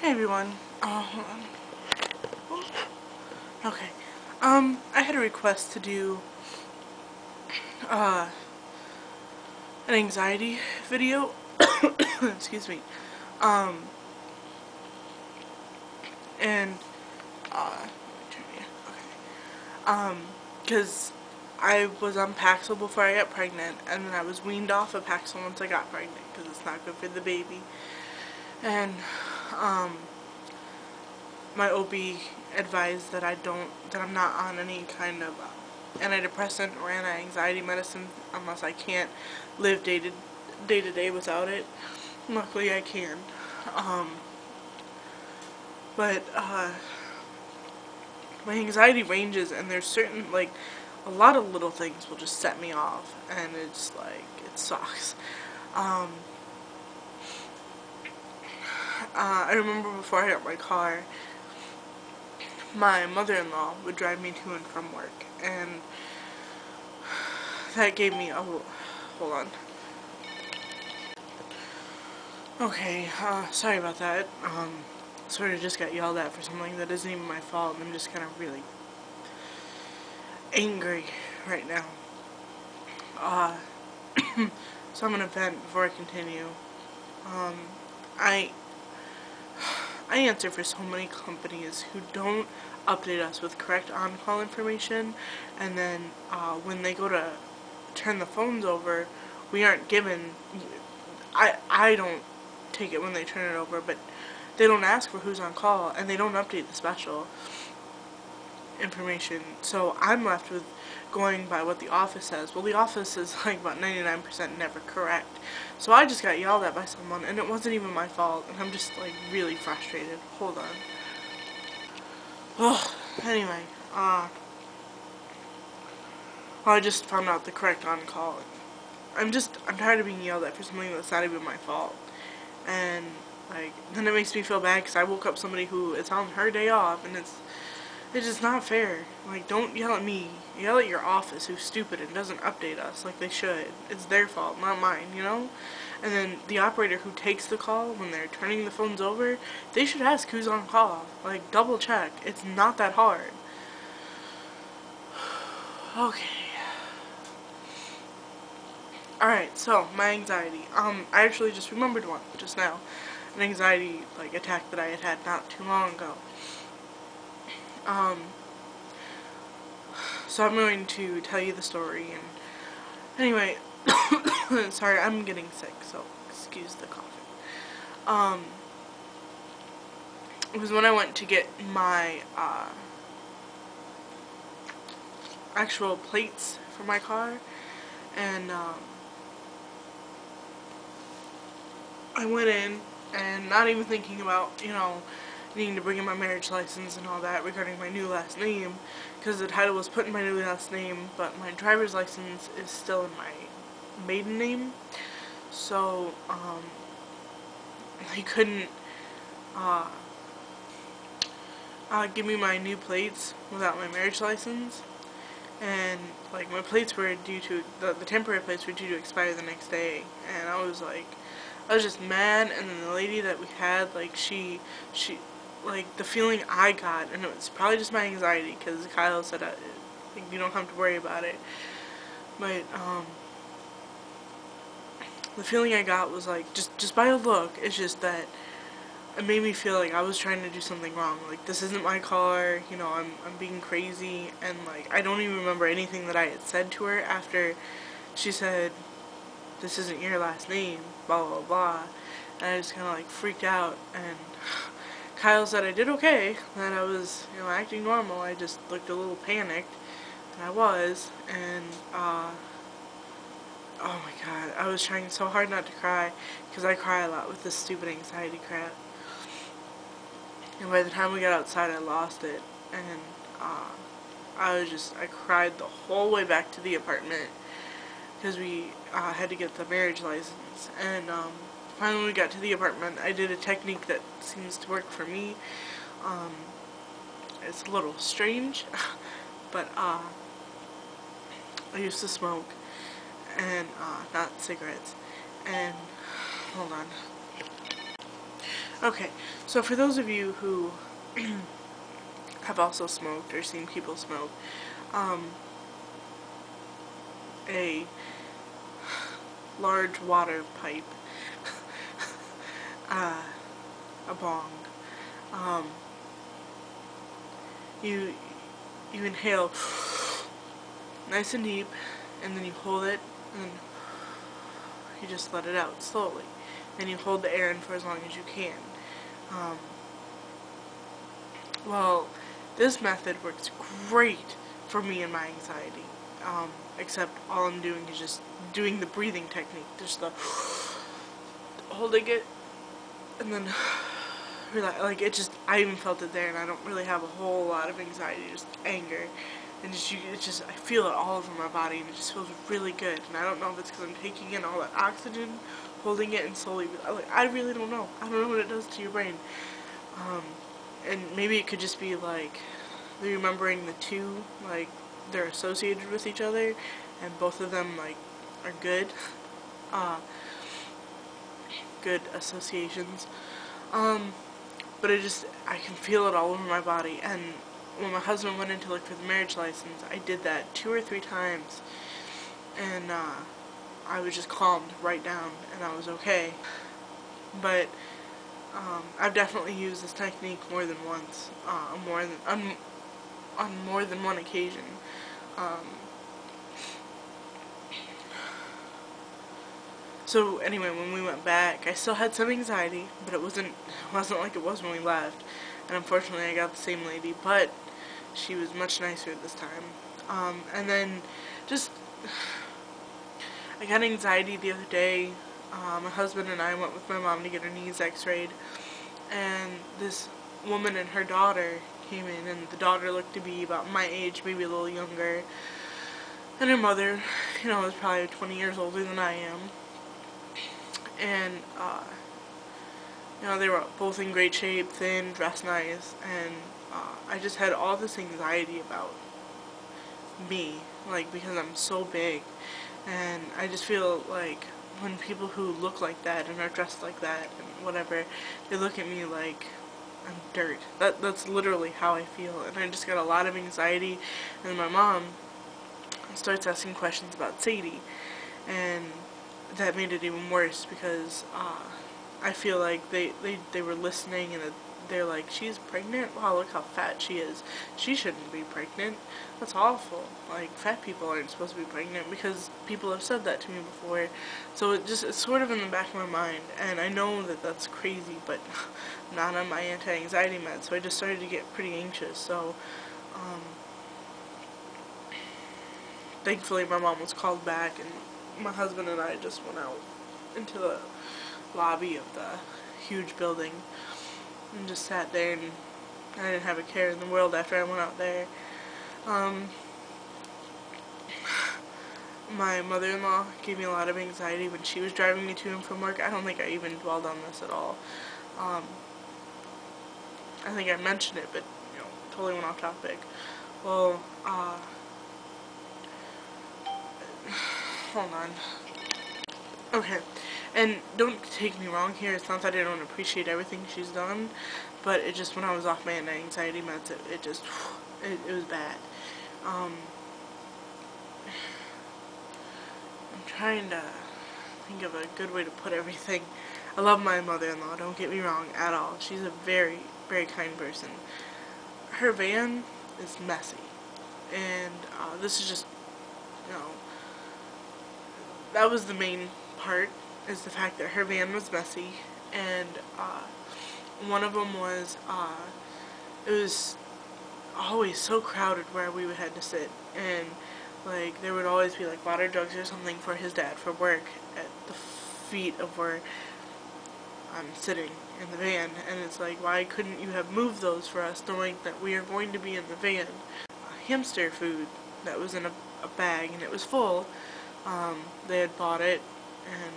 Hey everyone. Hold on. Okay. I had a request to do uh an anxiety video. Excuse me. Um and let me turn you. Okay. Because I was on Paxil before I got pregnant, and then I was weaned off of Paxil once I got pregnant because it's not good for the baby. And my OB advised that I'm not on any kind of antidepressant or anti-anxiety medicine unless I can't live day to day without it. Luckily I can. But my anxiety ranges, and there's certain, like, a lot of little things will just set me off, and it's like, it sucks. I remember before I got my car, my mother-in-law would drive me to and from work, and that gave me a... hold on. Okay, sorry about that. Sort of just got yelled at for something that isn't even my fault, and I'm just kind of really angry right now. So I'm gonna vent before I continue. I answer for so many companies who don't update us with correct on-call information, and then when they go to turn the phones over, we aren't given... I don't take it when they turn it over, but they don't ask for who's on call, and they don't update the special information. So I'm left with going by what the office says. Well, the office is like about 99% never correct. So I just got yelled at by someone, and it wasn't even my fault, and I'm just like really frustrated. Hold on. Ugh. Anyway, well, I just found out the correct on-call. I'm tired of being yelled at for something that's not even my fault. And, like, then it makes me feel bad because I woke up somebody who it's on her day off, and it's just not fair. Like, don't yell at me. Yell at your office who's stupid and doesn't update us like they should. It's their fault, not mine, you know? And then the operator who takes the call when they're turning the phones over, they should ask who's on call. Like, double check. It's not that hard. Okay. Alright, so, my anxiety. I actually just remembered one just now. An anxiety, like, attack that I had not too long ago. So I'm going to tell you the story, and anyway, sorry, I'm getting sick, so excuse the coughing. It was when I went to get my, actual plates for my car, and, I went in, and not even thinking about, you know, needing to bring in my marriage license and all that regarding my new last name, because the title was put in my new last name, but my driver's license is still in my maiden name, so, they couldn't, give me my new plates without my marriage license, and, like, my plates were due to, the temporary plates were due to expire the next day, and I was just mad. And then the lady that we had, like, she, like, the feeling I got, and it was probably just my anxiety, because Kyle said, like, you don't have to worry about it, but, the feeling I got was, like, just by a look, it's just that it made me feel like I was trying to do something wrong. Like, this isn't my car, you know, I'm being crazy, and, like, I don't even remember anything that I had said to her after she said, this isn't your last name, blah, blah, blah, and I just kind of, like, freaked out, and Kyle said I did okay, that I was, you know, acting normal. I just looked a little panicked, and I was, and, oh my god, I was trying so hard not to cry, because I cry a lot with this stupid anxiety crap. And by the time we got outside, I lost it, and, I cried the whole way back to the apartment, because we, had to get the marriage license, and, finally when we got to the apartment, I did a technique that seems to work for me. It's a little strange, but, I used to smoke, and, not cigarettes, and, hold on. Okay, so for those of you who have also smoked or seen people smoke, a large water pipe, a bong, um, you you inhale nice and deep, and then you hold it, and you just let it out slowly. And you hold the air in for as long as you can. Um, well, this method works great for me and my anxiety. Except all I'm doing is just doing the breathing technique. Just the holding it, and then relax. Like, it just, I even felt it there, and I don't really have a whole lot of anxiety, just anger. And just, it's just, I feel it all over my body, and it just feels really good. And I don't know if it's because I'm taking in all that oxygen, holding it, and slowly, like, I really don't know. I don't know what it does to your brain. And maybe it could just be, like, remembering the two, like, they're associated with each other, and both of them, like, are good. Good associations. But I can feel it all over my body. And when my husband went in to look for the marriage license, I did that 2 or 3 times. And, I was just calmed right down, and I was okay. But, I've definitely used this technique more than once, on more than one occasion. So anyway, when we went back, I still had some anxiety, but it wasn't like it was when we left. And unfortunately, I got the same lady, but she was much nicer this time. And then just I got anxiety the other day. My husband and I went with my mom to get her knees x-rayed, and this woman and her daughter came in, and the daughter looked to be about my age, maybe a little younger, and her mother, was probably 20 years older than I am. And, they were both in great shape, thin, dressed nice, and I just had all this anxiety about me, like, because I'm so big, and I just feel like when people who look like that and are dressed like that and whatever, they look at me like I'm dirt. That's literally how I feel, and I just got a lot of anxiety. And my mom starts asking questions about Sadie, and that made it even worse because I feel like they were listening, and they're like, she's pregnant? Wow, look how fat she is. She shouldn't be pregnant. That's awful. Like, fat people aren't supposed to be pregnant, because people have said that to me before. So it's sort of in the back of my mind, and I know that that's crazy, but not on my anti-anxiety meds, so I just started to get pretty anxious. So thankfully my mom was called back, and my husband and I just went out into the lobby of the huge building and just sat there, and I didn't have a care in the world after I went out there. My mother-in-law gave me a lot of anxiety when she was driving me to and from work. I don't think I even dwelled on this at all. I think I mentioned it, but, totally went off topic. Well, hold on. Okay, and don't take me wrong here, it's not that I don't appreciate everything she's done, but it just, when I was off my anxiety meds, it just, it was bad. I'm trying to think of a good way to put everything. I love my mother-in-law, don't get me wrong at all. She's a very, very kind person. Her van is messy, and this is just, that was the main part, is the fact that her van was messy, and one of them was, it was always so crowded where we had to sit, and like there would always be like water jugs or something for his dad for work at the feet of where I'm sitting in the van, and it's like, why couldn't you have moved those for us, knowing that we are going to be in the van? Hamster food that was in a bag, and it was full. They had bought it, and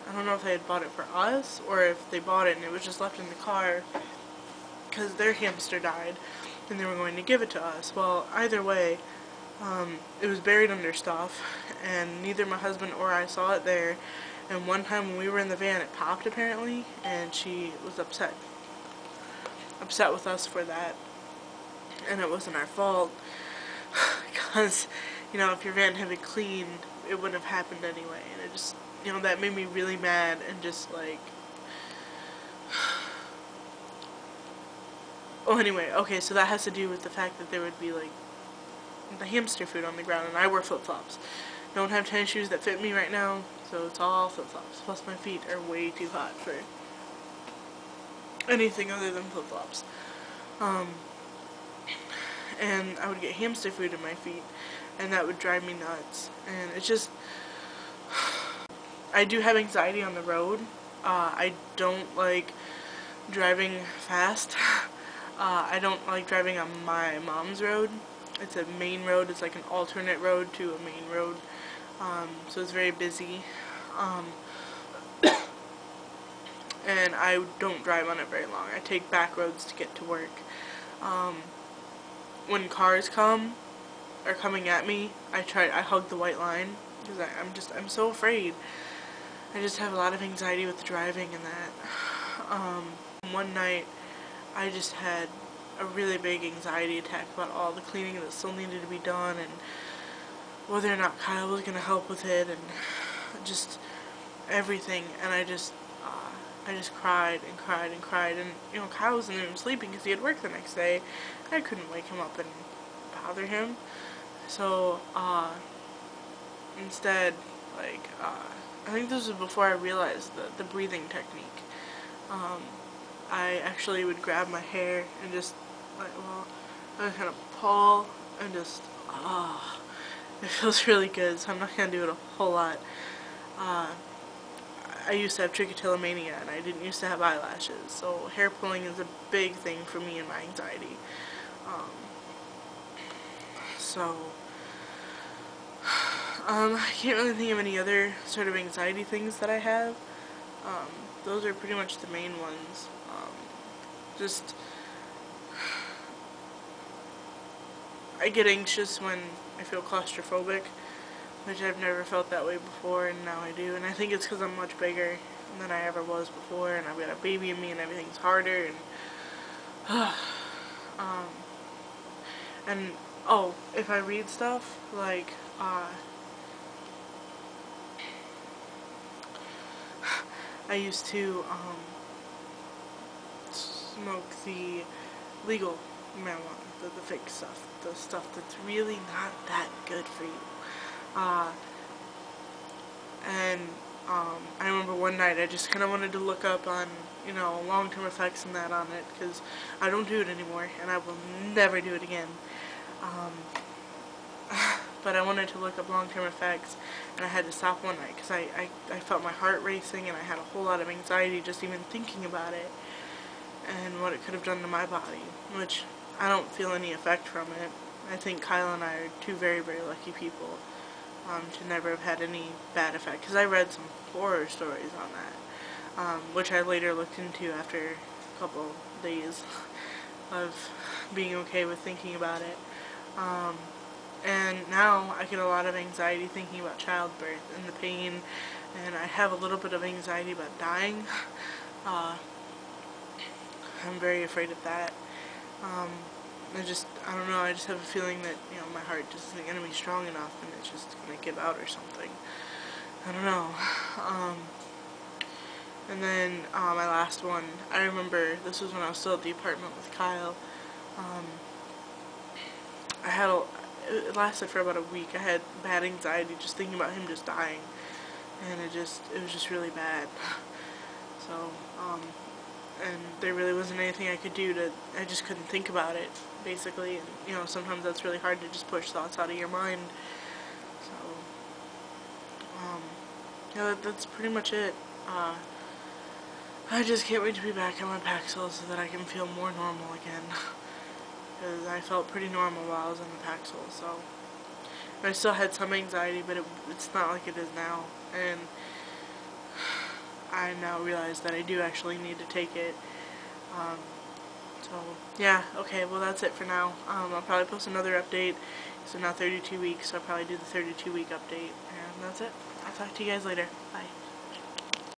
I don't know if they had bought it for us or if they bought it and it was just left in the car because their hamster died and they were going to give it to us. Well, either way, it was buried under stuff, and neither my husband or I saw it there, And one time when we were in the van, it popped apparently, and she was upset with us for that. And it wasn't our fault, because, you know, if your van had been cleaned, it wouldn't have happened anyway. And it just, you know, that made me really mad, and just like, oh, anyway, okay, so that has to do with the fact that there would be like the hamster food on the ground, and I wear flip-flops. Don't have tennis shoes that fit me right now, so it's all flip-flops. Plus my feet are way too hot for anything other than flip-flops. And I would get hamster food in my feet, and that would drive me nuts. And it's just, I do have anxiety on the road. I don't like driving fast. I don't like driving on my mom's road. It's a main road. It's like an alternate road to a main road. So it's very busy. And I don't drive on it very long. I take back roads to get to work. When cars are coming at me, I hug the white line, because I'm so afraid. I just have a lot of anxiety with the driving and that. One night, I just had a really big anxiety attack about all the cleaning that still needed to be done, and whether or not Kyle was going to help with it, and just everything. And I just cried and cried and cried, and, you know, Kyle was in the room sleeping because he had work the next day. I couldn't wake him up and bother him, so, instead, like, I think this was before I realized the breathing technique. I actually would grab my hair and just, like, well, I would kind of pull and just, it feels really good, so I'm not going to do it a whole lot. I used to have trichotillomania, and I didn't used to have eyelashes, so hair pulling is a big thing for me and my anxiety. I can't really think of any other sort of anxiety things that I have. Those are pretty much the main ones. Just, I get anxious when I feel claustrophobic, which I've never felt that way before, and now I do. And I think it's because I'm much bigger than I ever was before, and I've got a baby in me, and everything's harder, and oh, if I read stuff, like, I used to, smoke the legal marijuana, the fake stuff, the stuff that's really not that good for you. I remember one night I just kind of wanted to look up on, you know, long-term effects and that on it, because I don't do it anymore, and I will never do it again. But I wanted to look up long-term effects, and I had to stop one night, because I felt my heart racing, and I had a whole lot of anxiety just even thinking about it, and what it could have done to my body, which I don't feel any effect from it. I think Kyle and I are two very, very lucky people to never have had any bad effect, because I read some horror stories on that, which I later looked into after a couple days of being okay with thinking about it. And now I get a lot of anxiety thinking about childbirth and the pain, and I have a little bit of anxiety about dying. I'm very afraid of that. I don't know, I just have a feeling that, you know, my heart just isn't going to be strong enough, and it's just going to give out or something. I don't know. And then, my last one, I remember, this was when I was still at the apartment with Kyle. It lasted for about a week. I had bad anxiety just thinking about him just dying, and it was just really bad. So, and there really wasn't anything I could do I just couldn't think about it, basically, and, you know, sometimes that's really hard to just push thoughts out of your mind. So, yeah, that's pretty much it. I just can't wait to be back on my Paxil so that I can feel more normal again. Because I felt pretty normal while I was in the Paxil, so. I still had some anxiety, but it's not like it is now. And I now realize that I do actually need to take it. So, yeah, okay, well that's it for now. I'll probably post another update. So now 32 weeks, so I'll probably do the 32-week update. And that's it. I'll talk to you guys later. Bye.